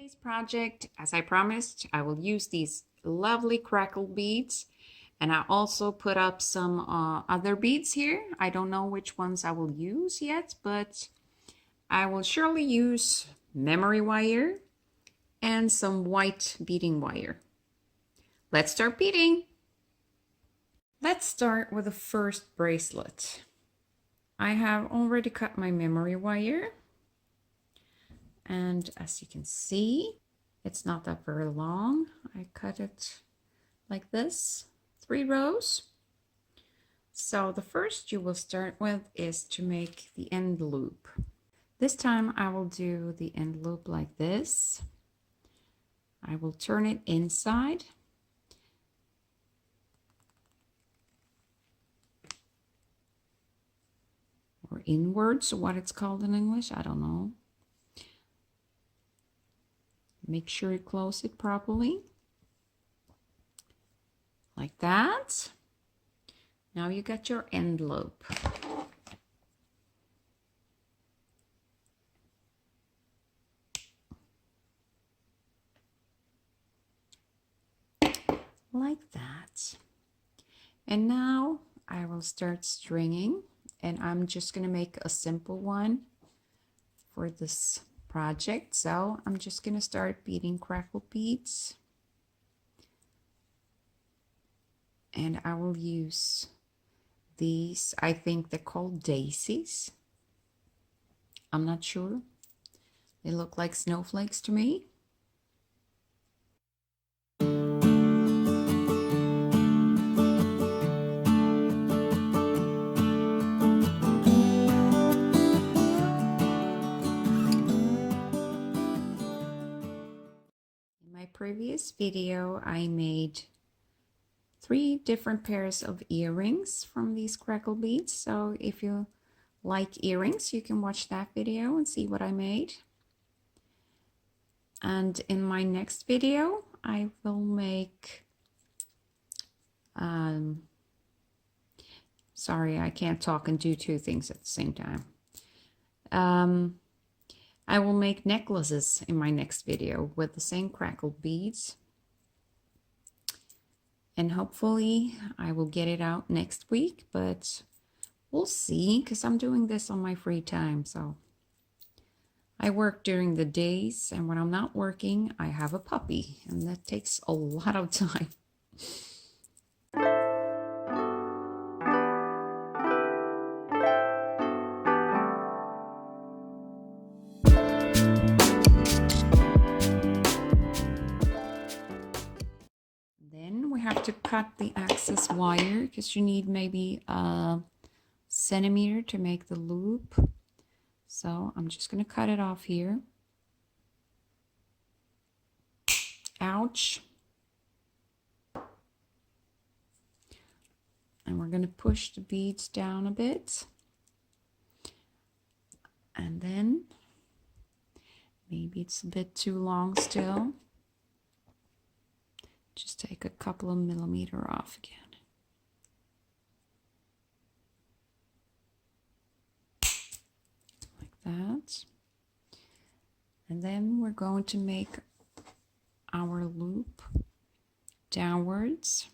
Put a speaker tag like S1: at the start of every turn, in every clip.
S1: Today's project, as I promised, I will use these lovely crackle beads, and I also put up some other beads here. I don't know which ones I will use yet, but I will surely use memory wire and some white beading wire. Let's start beading. Let's start with the first bracelet. I have already cut my memory wire, and as you can see, it's not that very long. I cut it like this, 3 rows. So the first you will start with is to make the end loop. This time I will do the end loop like this. I will turn it inside. Or inwards, what it's called in English, I don't know. Make sure you close it properly. Like that. Now you got your end loop. Like that. And now I will start stringing, and I'm just going to make a simple one for this project. So I'm just going to start beading crackle beads, and I will use these, I think they're called daisies. I'm not sure. They look like snowflakes to me. In my previous video, I made 3 different pairs of earrings from these crackle beads. So if you like earrings, you can watch that video and see what I made. And in my next video, I will make, sorry, I can't talk and do 2 things at the same time. I will make necklaces in my next video with the same crackle beads. And hopefully I will get it out next week, but we'll see, because I'm doing this on my free time. So I work during the days, and when I'm not working, I have a puppy, and that takes a lot of time. Then we have to cut the excess wire, because you need maybe a centimeter to make the loop. So I'm just going to cut it off here. Ouch. And we're going to push the beads down a bit. And then maybe it's a bit too long still. Just take a couple of millimeters off again. Like that. And then we're going to make our loop downwards.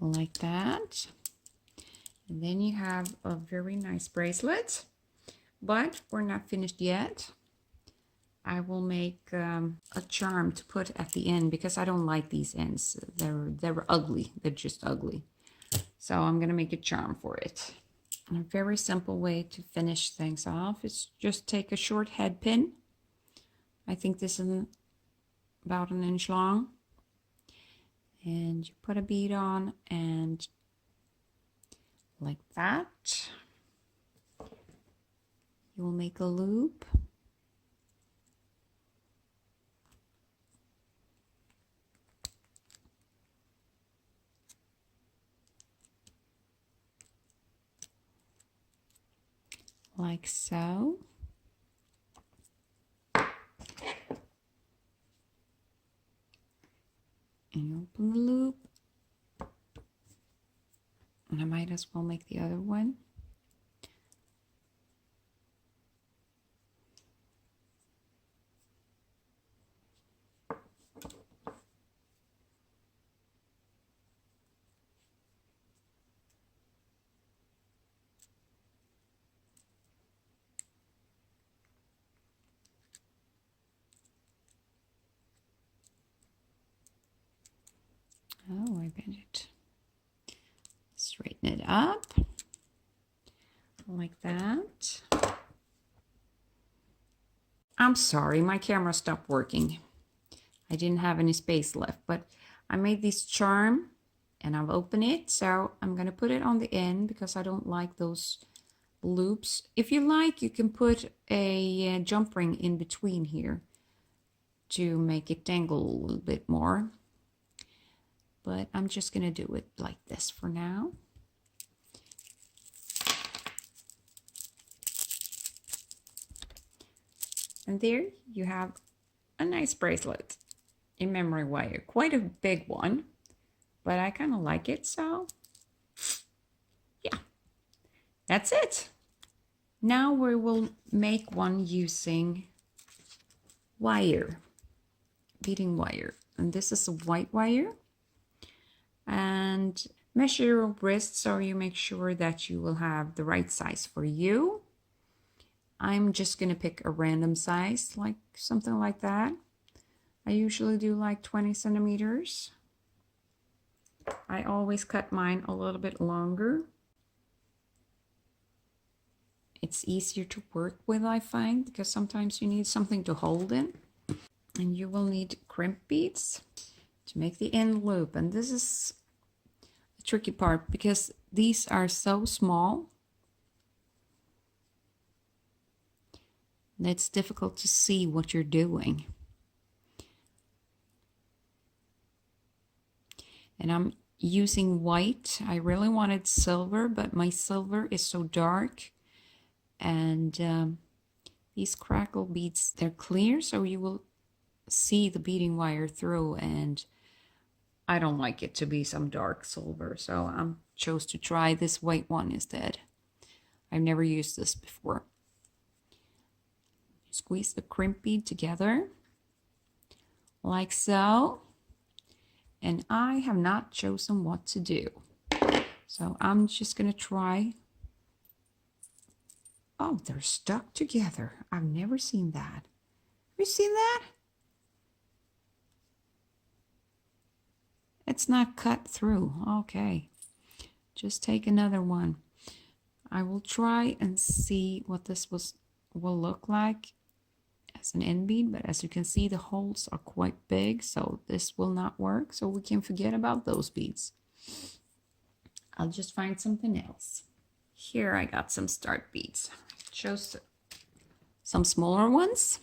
S1: Like that. And then you have a very nice bracelet, but we're not finished yet. I will make a charm to put at the end, because I don't like these ends. They're ugly. They're just ugly. So I'm gonna make a charm for it. And a very simple way to finish things off is just take a short head pin. I think this is about 1 inch long. And you put a bead on, and like that, you will make a loop. Like so. And open the loop. And I might as well make the other one. Oh, I bent it. Straighten it up like that. I'm sorry, my camera stopped working. I didn't have any space left, but I made this charm and I've opened it. So I'm going to put it on the end because I don't like those loops. If you like, you can put a jump ring in between here to make it dangle a little bit more. But I'm just going to do it like this for now. And there you have a nice bracelet in memory wire. Quite a big one, but I kind of like it. So yeah, that's it. Now we will make one using wire, beading wire. And this is a white wire. And measure your wrist so you make sure that you will have the right size for you. I'm just going to pick a random size, like something like that. I usually do like 20 centimeters. I always cut mine a little bit longer. It's easier to work with, I find, because sometimes you need something to hold in. And you will need crimp beads to make the end loop. And this is the tricky part because these are so small. It's difficult to see what you're doing. And I'm using white. I really wanted silver, but my silver is so dark. And these crackle beads, they're clear, so you will see the beading wire through. And I don't like it to be some dark silver, so I chose to try this white one instead. I've never used this before. Squeeze the crimp bead together like so, and I have not chosen what to do, so I'm just gonna try. Oh, they're stuck together. I've never seen that. Have you seen that? It's not cut through. Okay, just take another one. I will try and see what this will look like as an end bead, but as you can see, the holes are quite big, so this will not work, so we can forget about those beads. I'll just find something else. Here I got some start beads. I chose some smaller ones,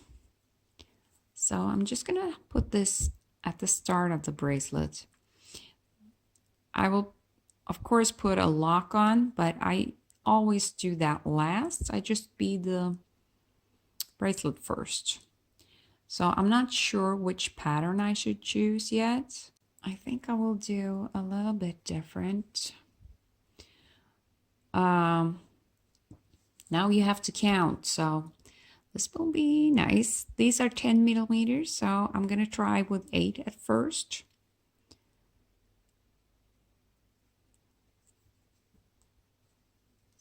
S1: so I'm just gonna put this at the start of the bracelet. I will of course put a lock on, but I always do that last. I just bead the bracelet first. So I'm not sure which pattern I should choose yet. I think I will do a little bit different. Now you have to count, so this will be nice. These are 10 millimeters, so I'm gonna try with 8 at first.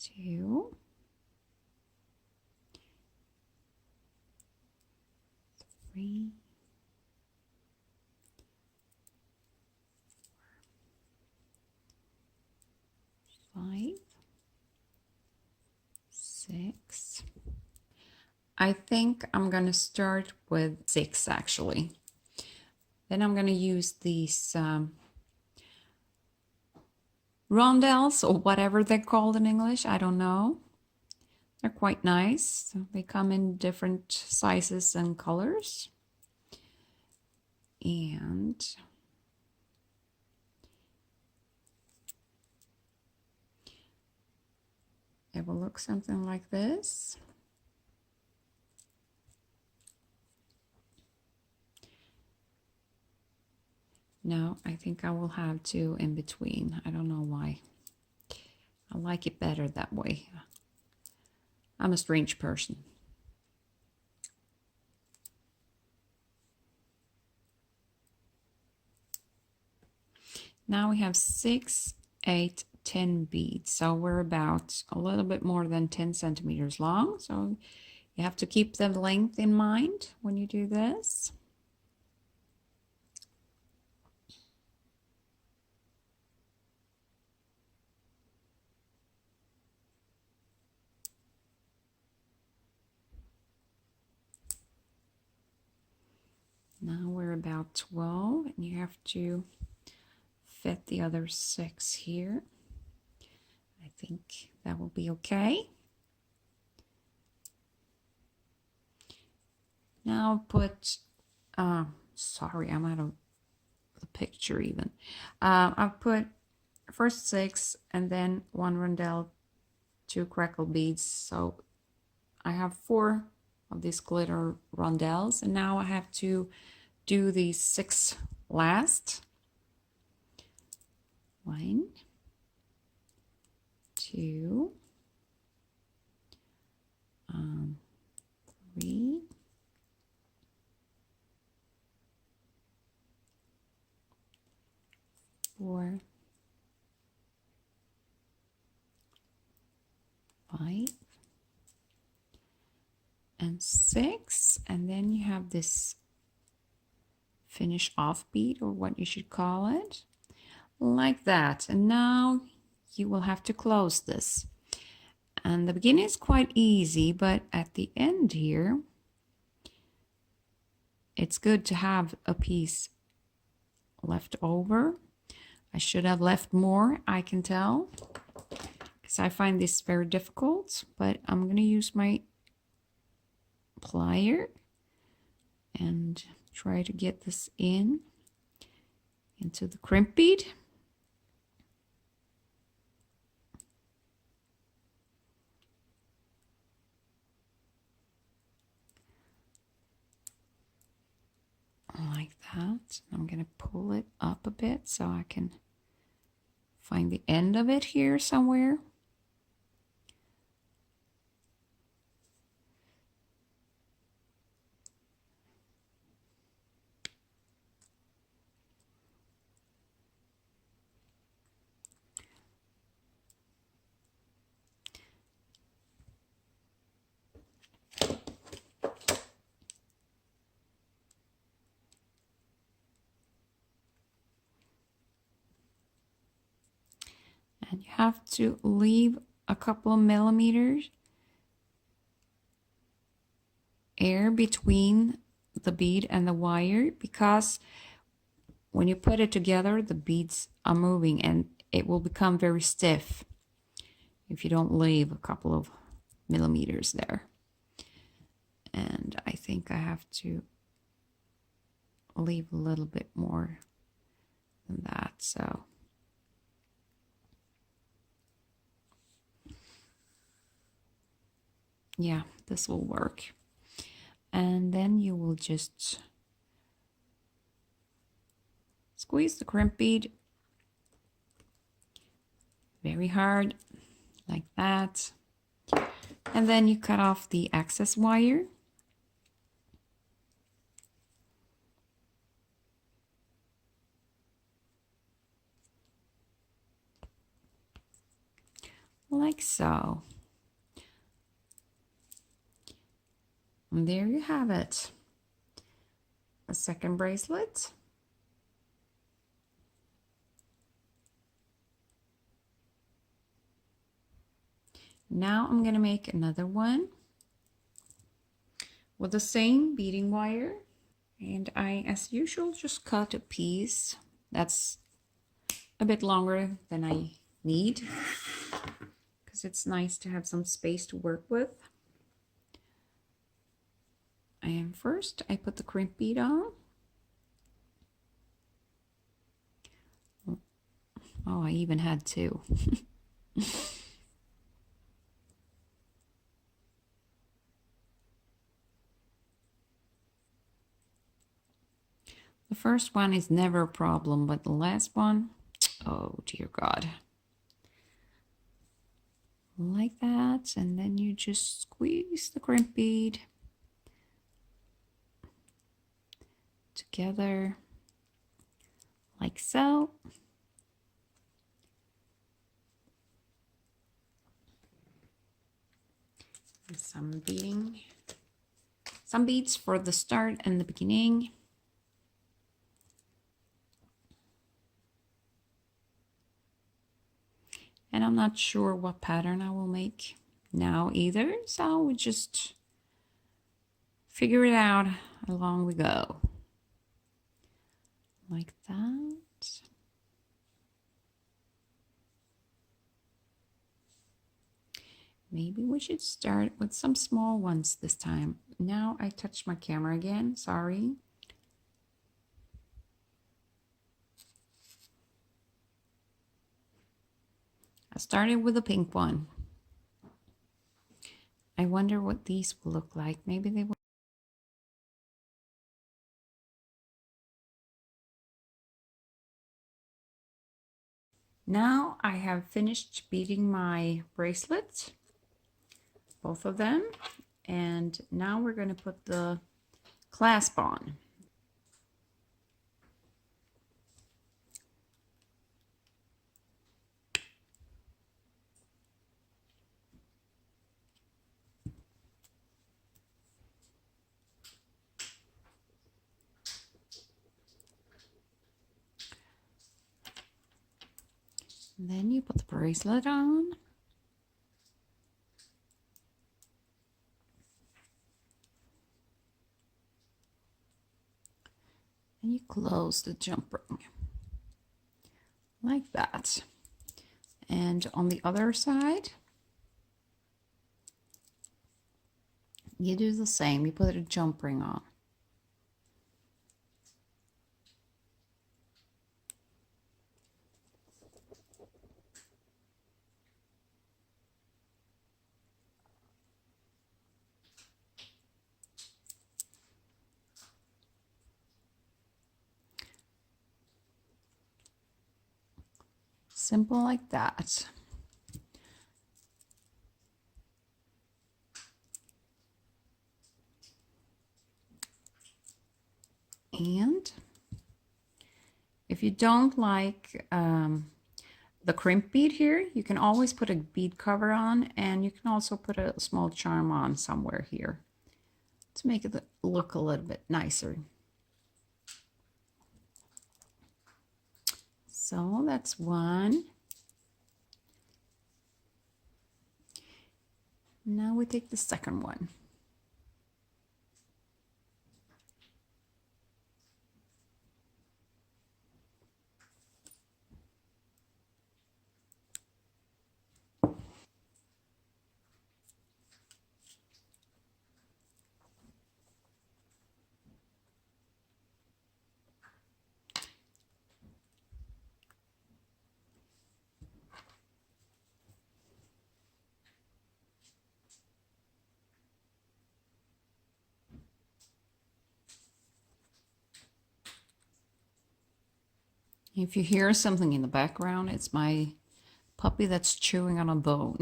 S1: Two. 3, 5, 6. I think I'm going to start with 6 actually. Then I'm going to use these rondelles or whatever they're called in English. I don't know. They're quite nice. They come in different sizes and colors. And it will look something like this. No, I think I will have two in between. I don't know why. I like it better that way. I'm a strange person. Now we have 6, 8, 10 beads. So we're about a little bit more than 10 centimeters long. So you have to keep the length in mind when you do this. Now we're about 12, and you have to fit the other 6 here. I think that will be okay. Now put, sorry, I'm out of the picture even. I've put first 6 and then 1 rondelle, 2 crackle beads. So I have 4 of these glitter rondelles, and now I have to do these 6 last. 1, 2, 3, 4, 5, and 6, and then you have this finish off bead, or what you should call it, like that. And now you will have to close this. And the beginning is quite easy, but at the end here, it's good to have a piece left over. I should have left more, I can tell, because I find this very difficult, but I'm going to use my plier and try to get this into the crimp bead. Like that. I'm going to pull it up a bit so I can find the end of it here somewhere. And you have to leave a couple of millimeters air between the bead and the wire, because when you put it together, the beads are moving and it will become very stiff if you don't leave a couple of millimeters there. And I think I have to leave a little bit more than that. So yeah, this will work. And then you will just squeeze the crimp bead very hard, like that. And then you cut off the excess wire. Like so. And there you have it. A second bracelet. Now I'm going to make another one with the same beading wire. And I, as usual, just cut a piece that's a bit longer than I need, because it's nice to have some space to work with. And first I put the crimp bead on. Oh, I even had 2. The first one is never a problem, but the last one, oh dear God. Like that, and then you just squeeze the crimp bead together like so. And some beads for the start and the beginning. And I'm not sure what pattern I will make now either, so we just figure it out along we go. Like that. Maybe we should start with some small ones this time. Now I touched my camera again, sorry. I started with a pink one. I wonder what these will look like. Maybe they will. Now I have finished beading my bracelet, both of them, and now we're going to put the clasp on. And then you put the bracelet on. And you close the jump ring. Like that. And on the other side, you do the same. You put a jump ring on. Simple like that. And if you don't like the crimp bead here, you can always put a bead cover on, and you can also put a small charm on somewhere here to make it look a little bit nicer. So that's one. Now we take the second one. If you hear something in the background, it's my puppy that's chewing on a bone.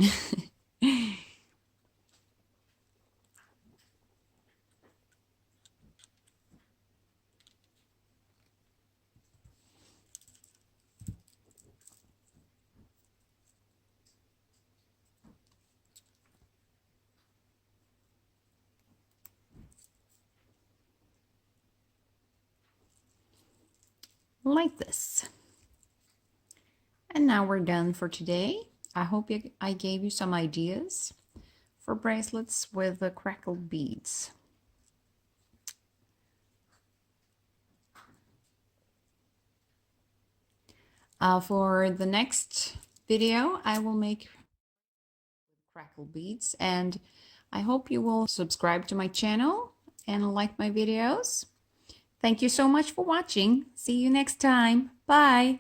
S1: Like this. And now we're done for today. I hope I gave you some ideas for bracelets with the crackled beads. For the next video, I will make crackled beads, and I hope you will subscribe to my channel and like my videos. Thank you so much for watching. See you next time. Bye.